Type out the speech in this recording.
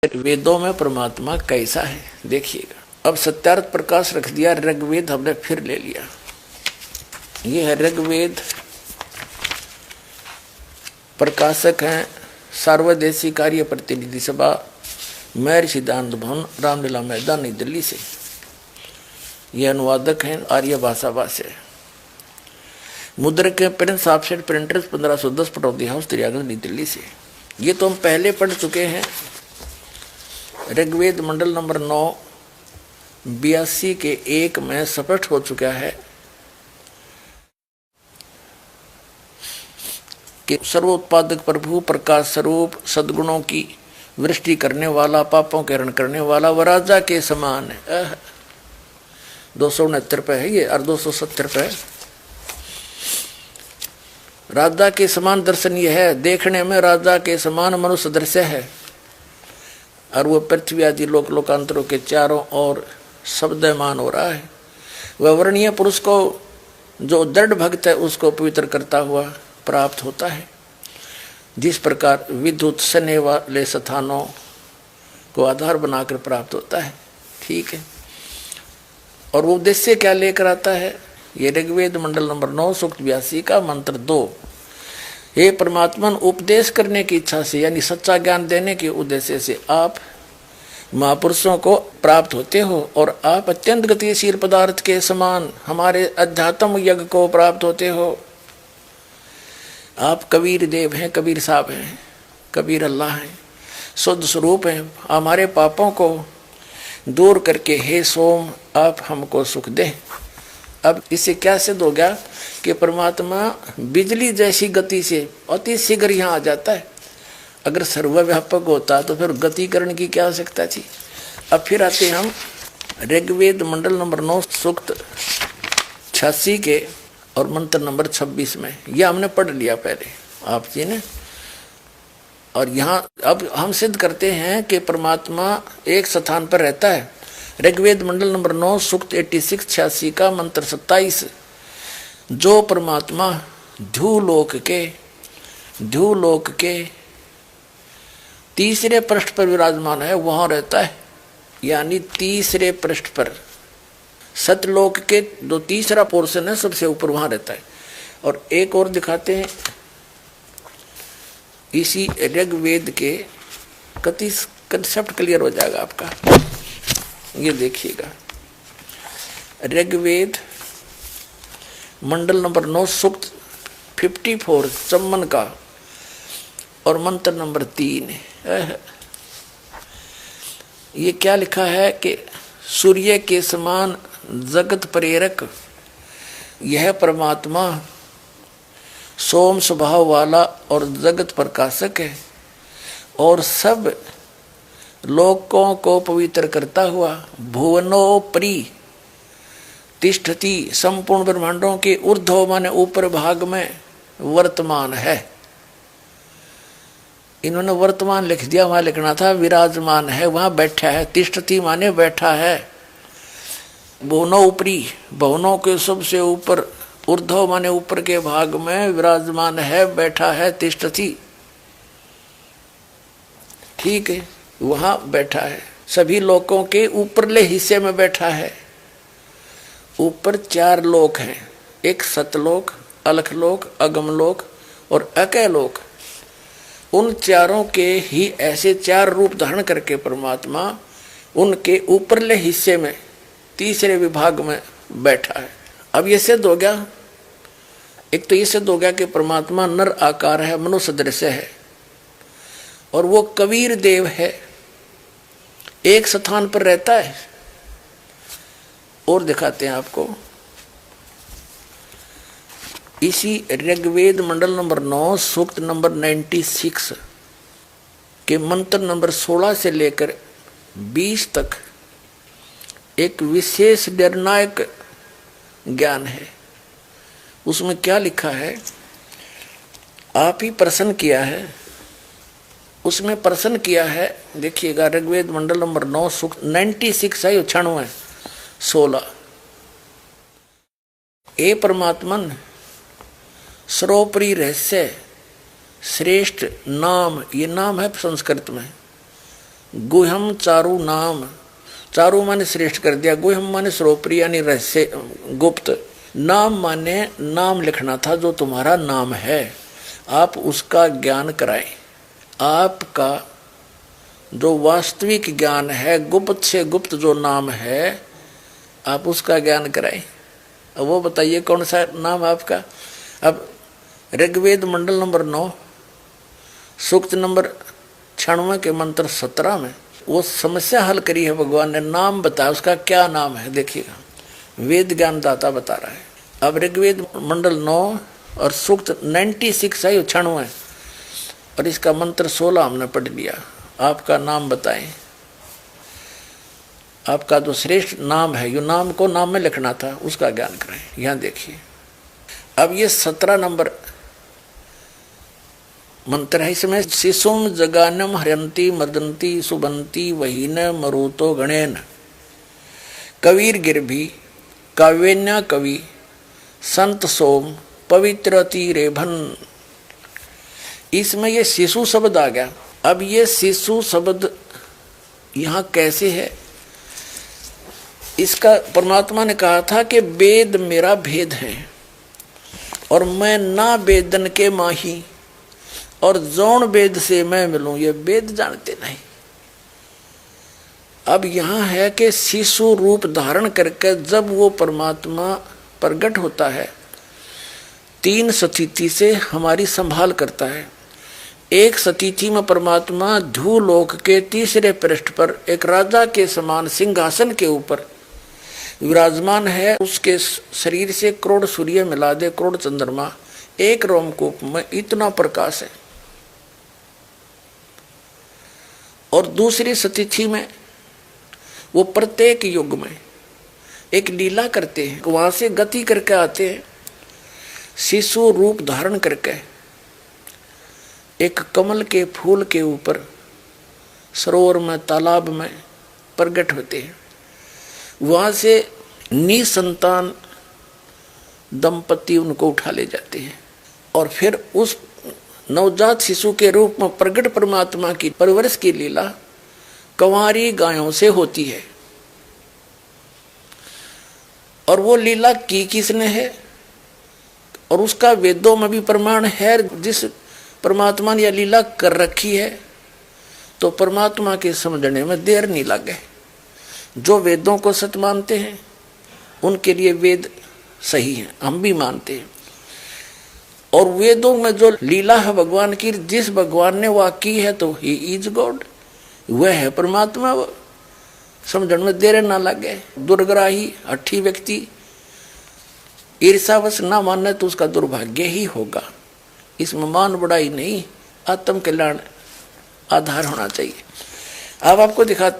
वेदों में परमात्मा कैसा है देखिएगा। अब सत्यार्थ प्रकाश रख दिया, ऋग्वेद हमने फिर ले लिया। ये है ऋग्वेद, प्रकाशक हैं सार्वदेशी कार्य प्रतिनिधि सभा, महर्षि सिद्धांत भवन, रामलीला मैदान, नई दिल्ली से। ये अनुवादक हैं आर्य भाषा भाष्य। मुद्रक के Prince Offset Printers 1510 Pataudi house Daryaganj, Nai Delhi से। ये तो हम पहले पढ़ चुके हैं। ऋग्वेद मंडल नंबर 9 82 के 1 में स्पष्ट हो चुका है कि सर्वोत्पादक प्रभु, प्रकाश स्वरूप, सद्गुणों की वृष्टि करने वाला, पापों के हरण करने वाला, वह राजा के समान है। 269 पे है ये और 270 पे। राजा के समान दर्शन ये है, देखने में राजा के समान मनुष्य दृश्य है, और वह पृथ्वी आदि लोक लोकांतरों के चारों ओर शब्दमान हो रहा है। वह वर्णीय पुरुष को जो दृढ़ भक्त है उसको पवित्र करता हुआ प्राप्त होता है। जिस प्रकार विद्युत सने वाले स्थानों को आधार बनाकर प्राप्त होता है, ठीक है। और वो उद्देश्य क्या लेकर आता है? ये ऋग्वेद मंडल नंबर 9 सूक्त 82 का मंत्र 2। ये परमात्मा उपदेश करने की इच्छा से, यानी सच्चा ज्ञान देने के उद्देश्य से आप महापुरुषों को प्राप्त होते हो, और आप अत्यंत गतिशील पदार्थ के समान हमारे अध्यात्म यज्ञ को प्राप्त होते हो। आप कबीर देव हैं, कबीर साहब हैं, कबीर अल्लाह हैं, शुद्ध स्वरूप हैं। हमारे पापों को दूर करके हे सोम आप हमको सुख दें। अब इससे क्या सिद्ध हो गया कि परमात्मा बिजली जैसी गति से अति शीघ्र यहाँ आ जाता है। अगर सर्वव्यापक होता तो फिर गतिकरण की क्या आवश्यकता थी। अब फिर आते हम ऋग्वेद मंडल नंबर 9 सूक्त 86 के और मंत्र नंबर 26 में। यह हमने पढ़ लिया पहले आप जी ने। और यहाँ अब हम सिद्ध करते हैं कि परमात्मा एक स्थान पर रहता है। ऋग्वेद मंडल नंबर 9 सूक्त 86 का मंत्र 27। जो परमात्मा ध्युलोक के तीसरे पृष्ठ पर विराजमान है, वहां रहता है। यानी तीसरे पृष्ठ पर सतलोक के जो तीसरा पोर्शन है सबसे ऊपर, वहां रहता है। और एक और दिखाते हैं इसी ऋग्वेद के, कति कंसेप्ट क्लियर हो जाएगा आपका। ये देखिएगा ऋग्वेद मंडल नंबर 9 सूक्त 54 चम्मन का और मंत्र नंबर 3। ये क्या लिखा है कि सूर्य के समान जगत प्रेरक यह परमात्मा सोम स्वभाव वाला और जगत प्रकाशक है, और सब लोकों को पवित्र करता हुआ भुवनोपरि तिष्ठति, संपूर्ण ब्रह्मांडों के ऊर्ध्व माने ऊपर भाग में वर्तमान है। इन्होंने वर्तमान लिख दिया, वहां लिखना था विराजमान है, वहां बैठा है। तिष्ठति माने बैठा है। भुवनोपरि, भवनों के सबसे ऊपर, ऊर्ध्व माने ऊपर के भाग में विराजमान है, बैठा है, तिष्ठति, ठीक है, वहां बैठा है। सभी लोकों के ऊपरले हिस्से में बैठा है। ऊपर 4 लोक हैं, एक सतलोक, अलखलोक, अगमलोक और अकैलोक। उन चारों के ही ऐसे 4 रूप धारण करके परमात्मा उनके ऊपरले हिस्से में तीसरे विभाग में बैठा है। अब ये सिद्ध हो गया, एक तो ये सिद्ध हो गया कि परमात्मा नर आकार है, मनुष्य दृश्य है, और वो कबीर देव है, एक स्थान पर रहता है। और दिखाते हैं आपको इसी ऋग्वेद मंडल नंबर 9 सूक्त नंबर 96 के मंत्र नंबर 16 से लेकर 20 तक एक विशेष निर्णायक ज्ञान है। उसमें क्या लिखा है? आप ही प्रश्न किया है, उसमें प्रश्न किया है। देखिएगा ऋग्वेद मंडल नंबर 9 सूक्त 96 है, 96 16। ए परमात्मन सर्वोपरि रहस्य श्रेष्ठ नाम, ये नाम है संस्कृत में, गुह्यम चारु नाम, चारु माने श्रेष्ठ कर दिया, गुह्यम माने सर्वोपरि यानी रहस्य गुप्त, नाम माने नाम लिखना था जो तुम्हारा नाम है, आप उसका ज्ञान कराएं। आपका जो वास्तविक ज्ञान है, गुप्त से गुप्त जो नाम है, आप उसका ज्ञान कराएं। अब वो बताइए कौन सा नाम आपका। अब ऋग्वेद मंडल नंबर 9 सूक्त नंबर 96 के मंत्र 17 में वो समस्या हल करी है भगवान ने, नाम बताया उसका क्या नाम है। देखिएगा वेद ज्ञान दाता बता रहा है। अब ऋग्वेद मंडल 9 और सूक्त 96 है 96 और इसका मंत्र 16 हमने पढ़ लिया। आपका नाम बताएं, आपका जो श्रेष्ठ नाम है, यो नाम को नाम में लिखना था, उसका ज्ञान करें। यहां देखिए अब ये 17 नंबर मंत्र है। इसमें शिशुम जगानम हरंती मदंती सुबंती वहीन मरुतो गणेन कवीर गिरभी काव्यन्या कवि संत सोम पवित्र तीरेभन। इसमें ये शिशु शब्द आ गया। अब ये शिशु शब्द यहाँ कैसे है, इसका परमात्मा ने कहा था कि वेद मेरा भेद है और मैं ना वेदन के माही और जौन वेद से मैं मिलूं, ये वेद जानते नहीं। अब यहां है कि शिशु रूप धारण करके जब वो परमात्मा प्रकट होता है, 3 स्थिति से हमारी संभाल करता है। एक स्थिति में परमात्मा ध्रुवलोक के तीसरे पृष्ठ पर एक राजा के समान सिंहासन के ऊपर विराजमान है। उसके शरीर से करोड़ सूर्य मिला दे, करोड़ चंद्रमा एक रोमकूप में, इतना प्रकाश है। और दूसरी स्थिति में वो प्रत्येक युग में एक लीला करते हैं, वहां से गति करके आते हैं, शिशु रूप धारण करके एक कमल के फूल के ऊपर सरोवर में, तालाब में प्रकट होते हैं। वहां से निसंतान दंपति उनको उठा ले जाते हैं और फिर उस नवजात शिशु के रूप में प्रकट परमात्मा की परवरिश की लीला कंवारी गायों से होती है। और वो लीला की किसने है और उसका वेदों में भी प्रमाण है। जिस परमात्मा ने यह लीला कर रखी है तो परमात्मा के समझने में देर नहीं लगे। जो वेदों को सत्य मानते हैं उनके लिए वेद सही है, हम भी मानते हैं। और वेदों में जो लीला है भगवान की, जिस भगवान ने वह की है तो ही इज गॉड, वह है परमात्मा। वो समझने में देर ना लगे। दुर्ग्राही हठी व्यक्ति ईर्षावश ना माने तो उसका दुर्भाग्य ही होगा। इसमें मान बढ़ाई नहीं, आत्म कल्याण आधार होना चाहिए। अब आपको दिखाते